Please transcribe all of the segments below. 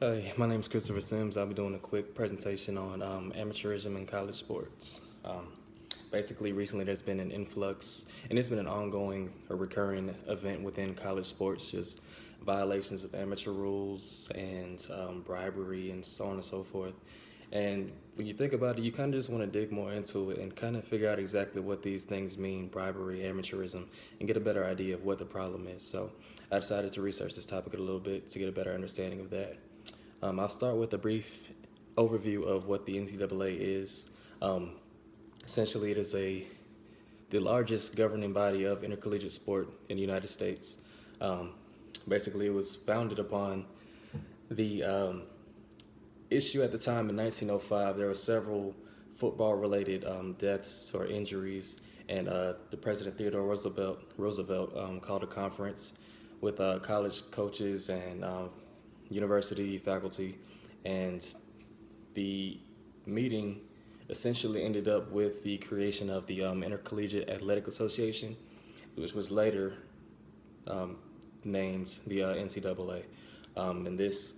Hey, my name is Christopher Sims. I'll be doing a quick presentation on amateurism in college sports. Basically, recently there's been an influx, and it's been an ongoing or recurring event within college sports, just violations of amateur rules and bribery and so on and so forth. And when you think about it, you kind of just want to dig more into it and kind of figure out exactly what these things mean, bribery, amateurism, and get a better idea of what the problem is. So I decided to research this topic a little bit to get a better understanding of that. I'll start with a brief overview of what the NCAA is. Um, Essentially, it is the largest governing body of intercollegiate sport in the United States. Um, Basically, it was founded upon the issue at the time in 1905. There were several football-related deaths or injuries, and the President Theodore Roosevelt called a conference with college coaches and university faculty, and the meeting essentially ended up with the creation of the Intercollegiate Athletic Association, which was later um, named the NCAA. And this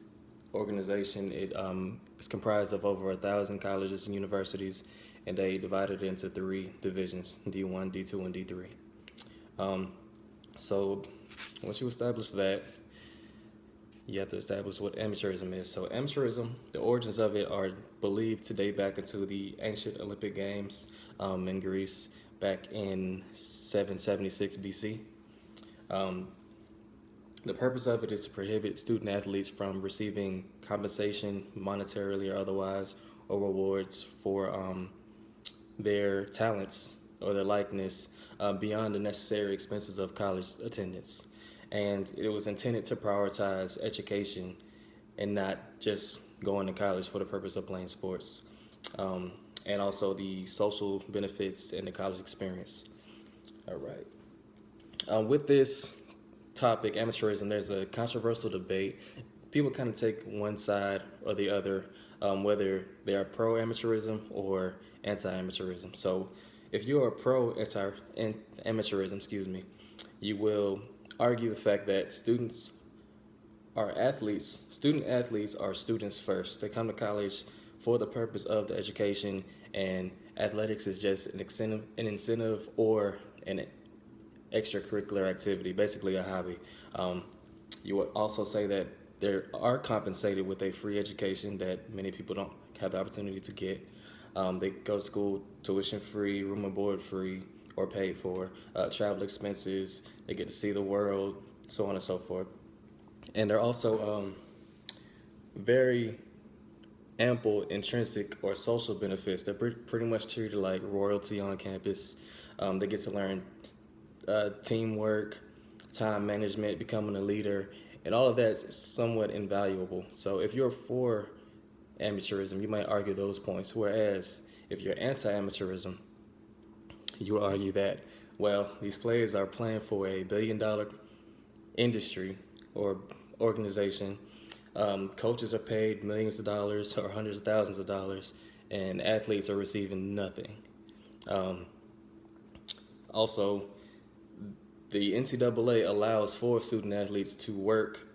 organization is comprised of over 1,000 colleges and universities, and they divided it into three divisions: D1, D2, and D3. So once you establish that, you have to establish what amateurism is. So amateurism, the origins of it are believed to date back into the ancient Olympic Games in Greece back in 776 BC. Um, the purpose of it is to prohibit student athletes from receiving compensation, monetarily or otherwise, or rewards for their talents or their likeness beyond the necessary expenses of college attendance. And it was intended to prioritize education and not just going to college for the purpose of playing sports, and also the social benefits and the college experience. All right. With this topic, amateurism, there's a controversial debate. People kind of take one side or the other, whether they are pro amateurism or anti amateurism. So, if you are pro amateurism, you will argue the fact that students are athletes. Student athletes are students first. They come to college for the purpose of the education, and athletics is just an incentive or an extracurricular activity, basically a hobby. You would also say that they are compensated with a free education that many people don't have the opportunity to get. They go to school tuition free, room and board free, or paid for, travel expenses. They get to see the world, so on and so forth. And they're also very ample intrinsic or social benefits. They're pretty much treated like royalty on campus. They get to learn teamwork, time management, becoming a leader, and all of that's somewhat invaluable. So if you're for amateurism, you might argue those points. Whereas if you're anti-amateurism, you will argue that, well, these players are playing for a billion-dollar industry or organization. Coaches are paid millions of dollars or hundreds of thousands of dollars, and athletes are receiving nothing. Um, Also, the NCAA allows for student athletes to work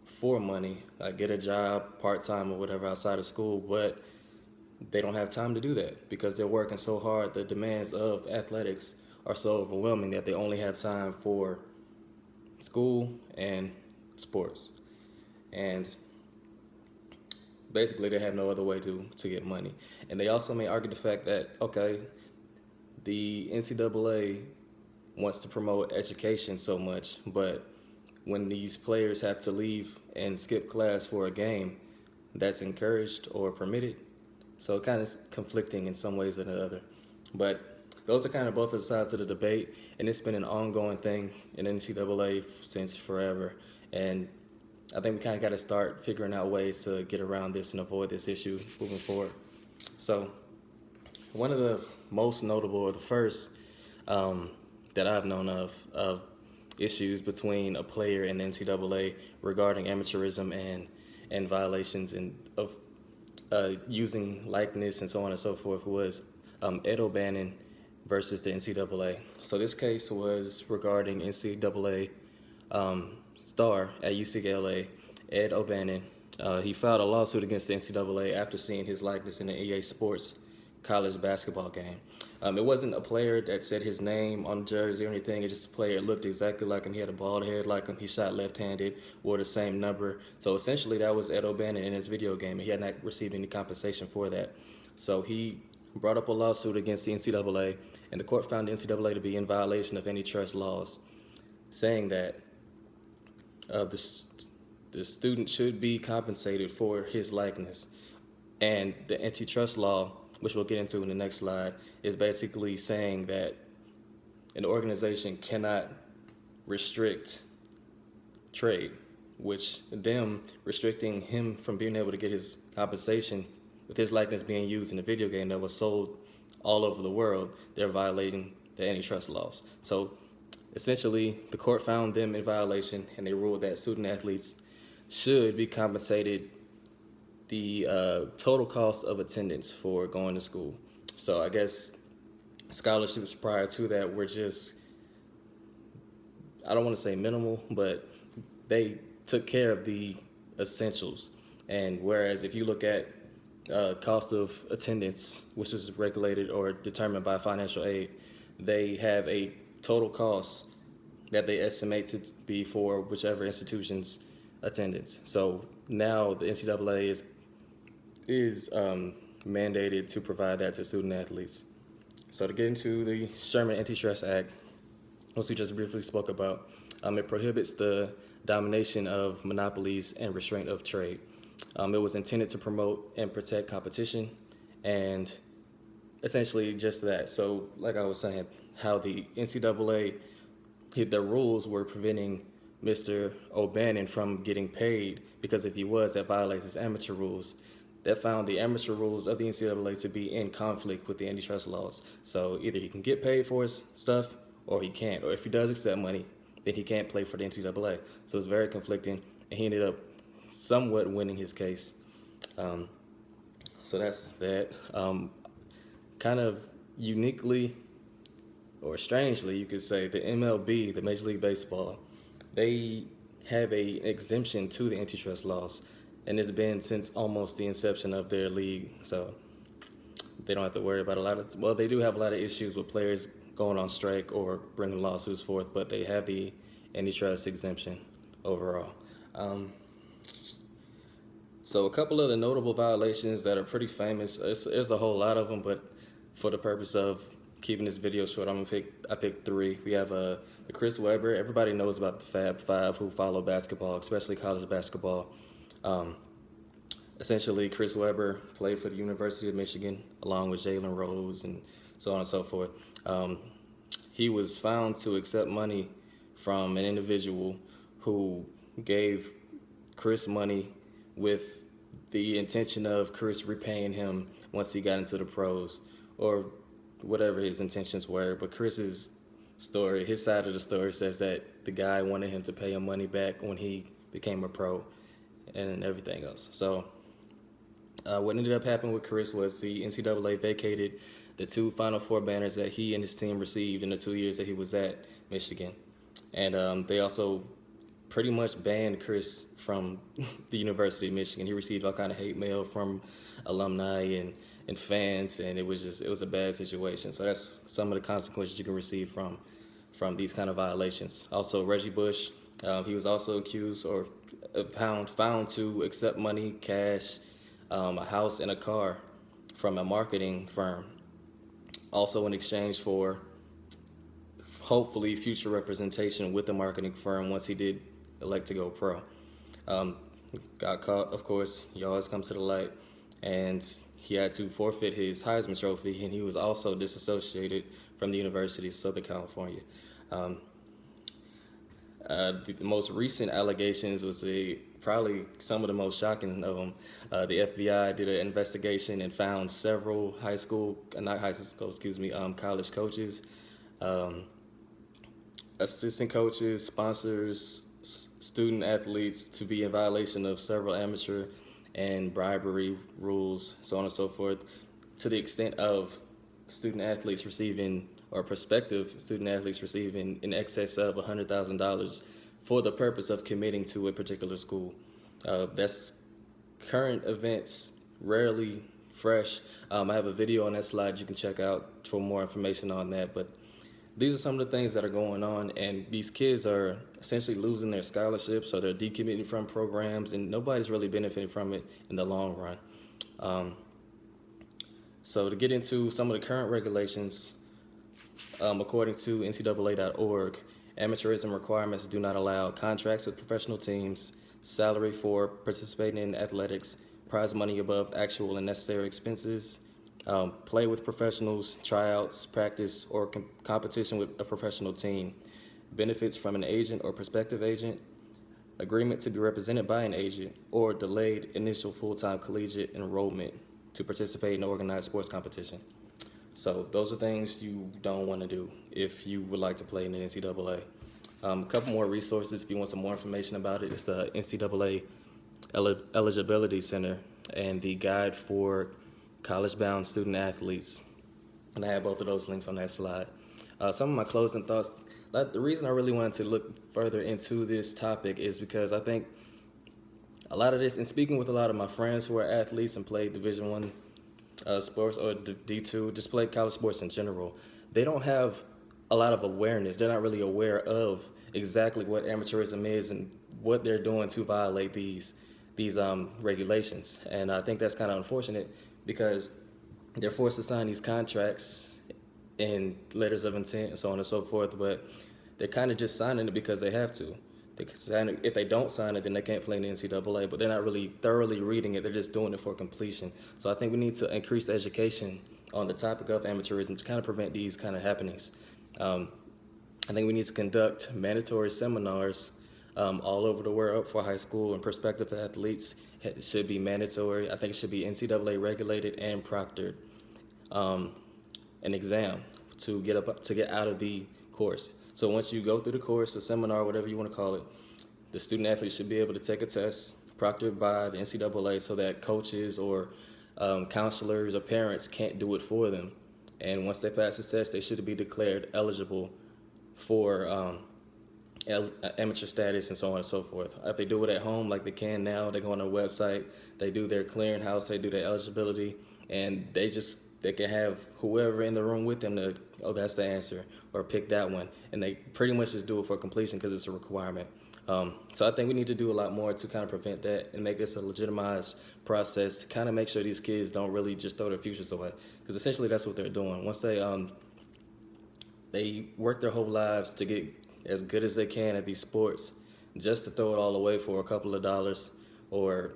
for money, like get a job part-time or whatever outside of school, but they don't have time to do that because they're working so hard. The demands of athletics are so overwhelming that they only have time for school and sports. And basically, they have no other way to get money. And they also may argue the fact that, okay, the NCAA wants to promote education so much, but when these players have to leave and skip class for a game, that's encouraged or permitted. So it kind of conflicting in some ways than another. But those are kind of both of the sides of the debate, and it's been an ongoing thing in NCAA since forever. And I think we kind of got to start figuring out ways to get around this and avoid this issue moving forward. So one of the most notable, or the first that I've known of issues between a player and the NCAA regarding amateurism and violations of using likeness and so on and so forth was Ed O'Bannon versus the NCAA. So this case was regarding NCAA star at UCLA, Ed O'Bannon. He filed a lawsuit against the NCAA after seeing his likeness in an EA Sports college basketball game. It wasn't a player that said his name on the jersey or anything. It's just a player that looked exactly like him. He had a bald head like him. He shot left-handed, wore the same number. So essentially, that was Ed O'Bannon in his video game, and he had not received any compensation for that. So he brought up a lawsuit against the NCAA, and the court found the NCAA to be in violation of antitrust laws, saying that the student should be compensated for his likeness. And the antitrust law, which we'll get into in the next slide, is basically saying that an organization cannot restrict trade, which them restricting him from being able to get his compensation with his likeness being used in a video game that was sold all over the world, they're violating the antitrust laws. So essentially, the court found them in violation, and they ruled that student athletes should be compensated the total cost of attendance for going to school. So I guess scholarships prior to that were just, I don't want to say minimal, but they took care of the essentials. And whereas if you look at cost of attendance, which is regulated or determined by financial aid, they have a total cost that they estimate to be for whichever institution's attendance. So now the NCAA is mandated to provide that to student athletes. So to get into the Sherman Antitrust Act, which we just briefly spoke about, it prohibits the domination of monopolies and restraint of trade. It was intended to promote and protect competition, and essentially just that. So like I was saying, how the NCAA, their rules were preventing Mr. O'Bannon from getting paid, because if he was, that violates his amateur rules. That found the amateur rules of the NCAA to be in conflict with the antitrust laws. So either he can get paid for his stuff or he can't. Or if he does accept money, then he can't play for the NCAA. So it's very conflicting, and he ended up somewhat winning his case. So that's that. Kind of uniquely or strangely, you could say, the MLB, the Major League Baseball, they have an exemption to the antitrust laws, and it's been since almost the inception of their league. So they don't have to worry about they do have a lot of issues with players going on strike or bringing lawsuits forth, but they have the antitrust exemption overall. So a couple of the notable violations that are pretty famous, there's a whole lot of them, but for the purpose of keeping this video short, I picked three. We have the Chris Webber. Everybody knows about the Fab Five who follow basketball, especially college basketball. Essentially, Chris Webber played for the University of Michigan along with Jalen Rose and so on and so forth. He was found to accept money from an individual who gave Chris money with the intention of Chris repaying him once he got into the pros, or whatever his intentions were. But Chris's story, his side of the story, says that the guy wanted him to pay him money back when he became a pro and everything else. So what ended up happening with Chris was the NCAA vacated the 2 Final Four banners that he and his team received in the 2 years that he was at Michigan. And they also pretty much banned Chris from the University of Michigan. He received all kind of hate mail from alumni and fans, and it was a bad situation. So that's some of the consequences you can receive from these kind of violations. Also, Reggie Bush, he was also accused or found to accept money, cash, a house and a car from a marketing firm, also in exchange for hopefully future representation with the marketing firm once he did elect to go pro. Got caught, of course. He always comes to the light, and he had to forfeit his Heisman Trophy, and he was also disassociated from the University of Southern California. The most recent allegations was probably some of the most shocking of them. The FBI did an investigation and found several college coaches, assistant coaches, sponsors, student athletes to be in violation of several amateur and bribery rules, so on and so forth, to the extent of student athletes receiving, or prospective student athletes receiving, in excess of $100,000 for the purpose of committing to a particular school. That's current events, rarely fresh. I have a video on that slide you can check out for more information on that. But these are some of the things that are going on, and these kids are essentially losing their scholarships, or they're decommitting from programs, and nobody's really benefiting from it in the long run. Um, so to get into some of the current regulations, according to NCAA.org, amateurism requirements do not allow contracts with professional teams, salary for participating in athletics, prize money above actual and necessary expenses, play with professionals, tryouts, practice, or competition with a professional team, benefits from an agent or prospective agent, agreement to be represented by an agent, or delayed initial full-time collegiate enrollment to participate in organized sports competition. So those are things you don't want to do if you would like to play in the NCAA. A couple more resources if you want some more information about it. It's the NCAA Eligibility Center and the Guide for College-Bound Student Athletes. And I have both of those links on that slide. Some of my closing thoughts. The reason I really wanted to look further into this topic is because I think a lot of this, and speaking with a lot of my friends who are athletes and play Division I sports or D2, just play college sports in general, they don't have a lot of awareness. They're not really aware of exactly what amateurism is and what they're doing to violate these regulations. And I think that's kind of unfortunate because they're forced to sign these contracts and letters of intent and so on and so forth, but they're kind of just signing it because they have to. If they don't sign it, then they can't play in the NCAA, but they're not really thoroughly reading it. They're just doing it for completion. So I think we need to increase the education on the topic of amateurism to kind of prevent these kind of happenings. I think we need to conduct mandatory seminars all over the world for high school and prospective athletes. It should be mandatory. I think it should be NCAA regulated and proctored. An exam to get out of the course. So once you go through the course, a seminar, whatever you want to call it, the student athlete should be able to take a test proctored by the NCAA so that coaches or counselors or parents can't do it for them. And once they pass the test, they should be declared eligible for amateur status and so on and so forth. If they do it at home like they can now, they go on a website, they do their clearinghouse, they do their eligibility, and they can have whoever in the room with them to, oh, that's the answer, or pick that one. And they pretty much just do it for completion because it's a requirement. So I think we need to do a lot more to kind of prevent that and make this a legitimized process to kind of make sure these kids don't really just throw their futures away. Because essentially that's what they're doing. Once they work their whole lives to get as good as they can at these sports, just to throw it all away for a couple of dollars or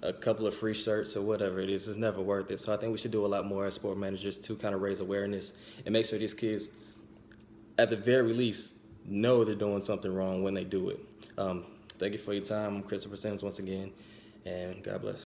a couple of free shirts or whatever it is never worth it. So I think we should do a lot more as sport managers to kind of raise awareness and make sure these kids, at the very least, know they're doing something wrong when they do it. Thank you for your time. I'm Christopher Sims once again, and God bless.